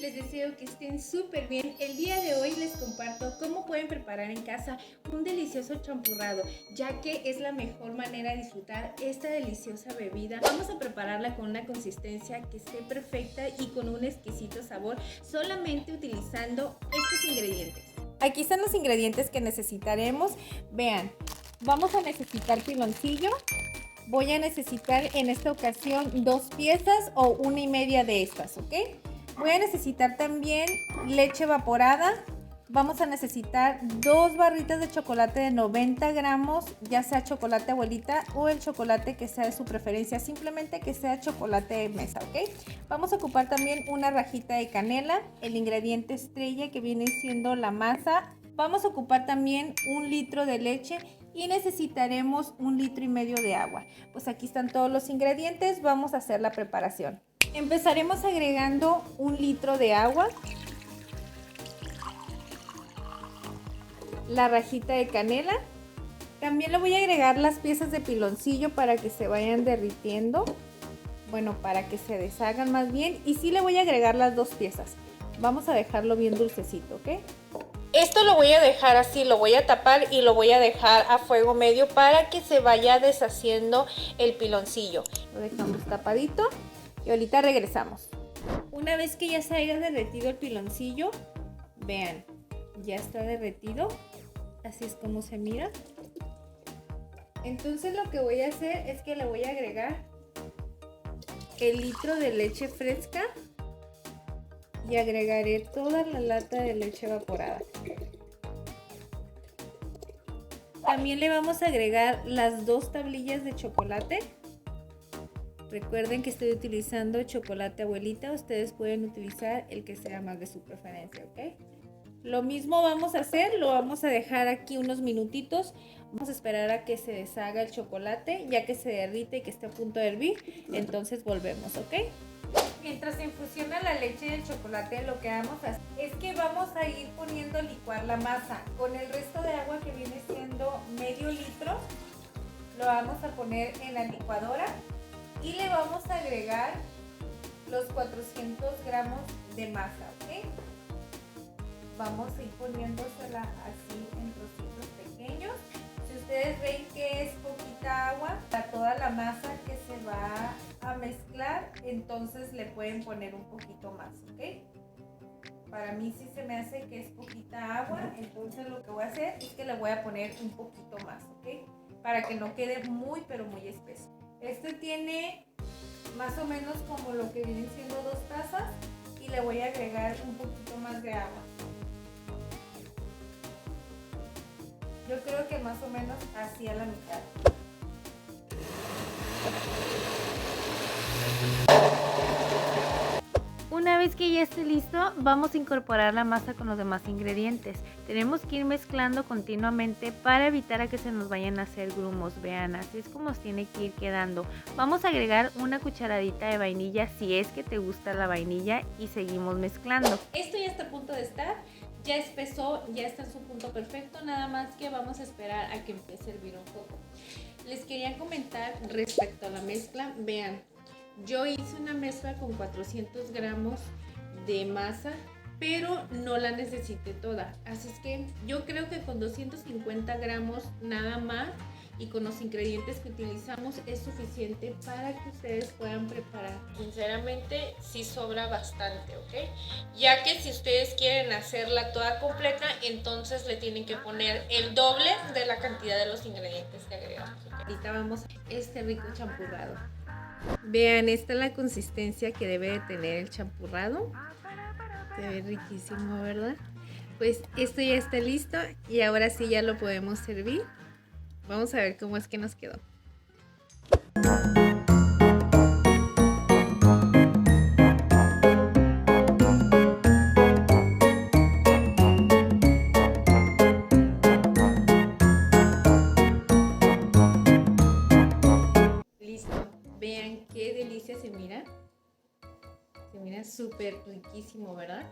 Les deseo que estén súper bien. El día de hoy les comparto cómo pueden preparar en casa un delicioso champurrado, ya que es la mejor manera de disfrutar esta deliciosa bebida. Vamos a prepararla con una consistencia que esté perfecta y con un exquisito sabor, solamente utilizando estos ingredientes. Aquí están los ingredientes que necesitaremos. Vean, vamos a necesitar piloncillo. Voy a necesitar en esta ocasión 2 piezas o 1,5 de estas, ¿ok? Voy a necesitar también leche evaporada. Vamos a necesitar 2 barritas de chocolate de 90 gramos, ya sea chocolate abuelita o el chocolate que sea de su preferencia, simplemente que sea chocolate de mesa, ¿ok? Vamos a ocupar también una rajita de canela, el ingrediente estrella que viene siendo la masa. Vamos a ocupar también 1 litro de leche y necesitaremos 1,5 litros de agua. Pues aquí están todos los ingredientes, vamos a hacer la preparación. Empezaremos agregando 1 litro de agua, la rajita de canela, también le voy a agregar las piezas de piloncillo para que se vayan derritiendo, bueno, para que se deshagan más bien, y sí le voy a agregar las 2 piezas. Vamos a dejarlo bien dulcecito, ¿ok? Esto lo voy a dejar así, lo voy a tapar y lo voy a dejar a fuego medio para que se vaya deshaciendo el piloncillo. Lo dejamos tapadito y ahorita regresamos. Una vez que ya se haya derretido el piloncillo, vean, ya está derretido, así es como se mira. Entonces lo que voy a hacer es que le voy a agregar el litro de leche fresca y agregaré toda la lata de leche evaporada. También le vamos a agregar las 2 tablillas de chocolate. Recuerden que estoy utilizando chocolate abuelita, ustedes pueden utilizar el que sea más de su preferencia, ¿ok? Lo mismo vamos a hacer, lo vamos a dejar aquí unos minutitos. Vamos a esperar a que se deshaga el chocolate, ya que se derrite y que esté a punto de hervir. Entonces volvemos, ¿ok? Mientras se infusiona la leche y el chocolate, lo que vamos a hacer es que vamos a ir poniendo a licuar la masa. Con el resto de agua, que viene siendo medio litro, lo vamos a poner en la licuadora y le vamos a agregar los 400 gramos de masa, ¿ok? Vamos a ir poniéndosela así en trocitos pequeños. Si ustedes ven que es poquita agua para toda la masa que se va a mezclar, entonces le pueden poner un poquito más, ¿ok? Para mí sí se me hace que es poquita agua, entonces lo que voy a hacer es que le voy a poner un poquito más, ¿ok? Para que no quede muy pero muy espeso. Este tiene más o menos como lo que vienen siendo 2 tazas y le voy a agregar un poquito más de agua. Yo creo que más o menos así a la mitad. Una vez que ya esté listo, vamos a incorporar la masa con los demás ingredientes. Tenemos que ir mezclando continuamente para evitar a que se nos vayan a hacer grumos. Vean, así es como tiene que ir quedando. Vamos a agregar una cucharadita de vainilla si es que te gusta la vainilla y seguimos mezclando. Esto ya está a punto de estar. Ya espesó, ya está en su punto perfecto, nada más que vamos a esperar a que empiece a hervir un poco. Les quería comentar respecto a la mezcla, vean, yo hice una mezcla con 400 gramos de masa, pero no la necesité toda, así es que yo creo que con 250 gramos nada más y con los ingredientes que utilizamos es suficiente para que ustedes puedan preparar. Sinceramente sí sobra bastante, ¿ok? Ya que si ustedes quieren hacerla toda completa, entonces le tienen que poner el doble de la cantidad de los ingredientes que agregamos, ¿okay? Ahorita vamos a este rico champurrado. Vean, esta es la consistencia que debe de tener el champurrado. Se ve riquísimo, ¿verdad? Pues esto ya está listo y ahora sí ya lo podemos servir. Vamos a ver cómo es que nos quedó. Listo. Vean qué delicia se mira. Se mira súper riquísimo, ¿verdad?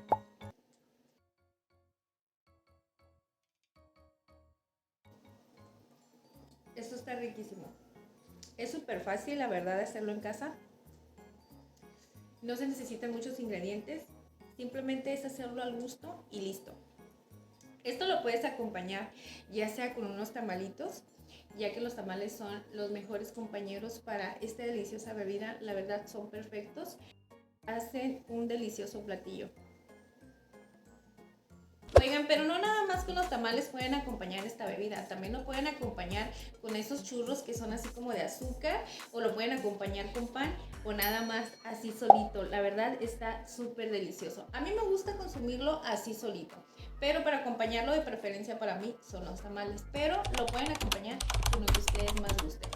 Esto está riquísimo. Es súper fácil, la verdad, hacerlo en casa. No se necesitan muchos ingredientes. Simplemente es hacerlo al gusto y listo. Esto lo puedes acompañar ya sea con unos tamalitos, ya que los tamales son los mejores compañeros para esta deliciosa bebida. La verdad son perfectos, hacen un delicioso platillo. Oigan, pero no nada más con los tamales pueden acompañar esta bebida, también lo pueden acompañar con esos churros que son así como de azúcar, o lo pueden acompañar con pan o nada más así solito. La verdad está súper delicioso. A mí me gusta consumirlo así solito, pero para acompañarlo de preferencia para mí son los tamales, pero lo pueden acompañar con lo que ustedes más gusten.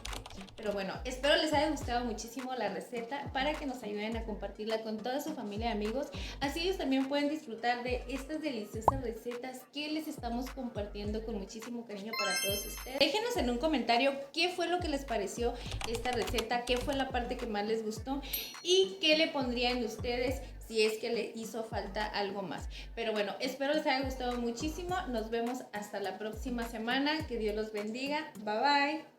Pero bueno, espero les haya gustado muchísimo la receta para que nos ayuden a compartirla con toda su familia y amigos. Así ellos también pueden disfrutar de estas deliciosas recetas que les estamos compartiendo con muchísimo cariño para todos ustedes. Déjenos en un comentario qué fue lo que les pareció esta receta, qué fue la parte que más les gustó y qué le pondrían ustedes si es que le hizo falta algo más. Pero bueno, espero les haya gustado muchísimo. Nos vemos hasta la próxima semana. Que Dios los bendiga. Bye bye.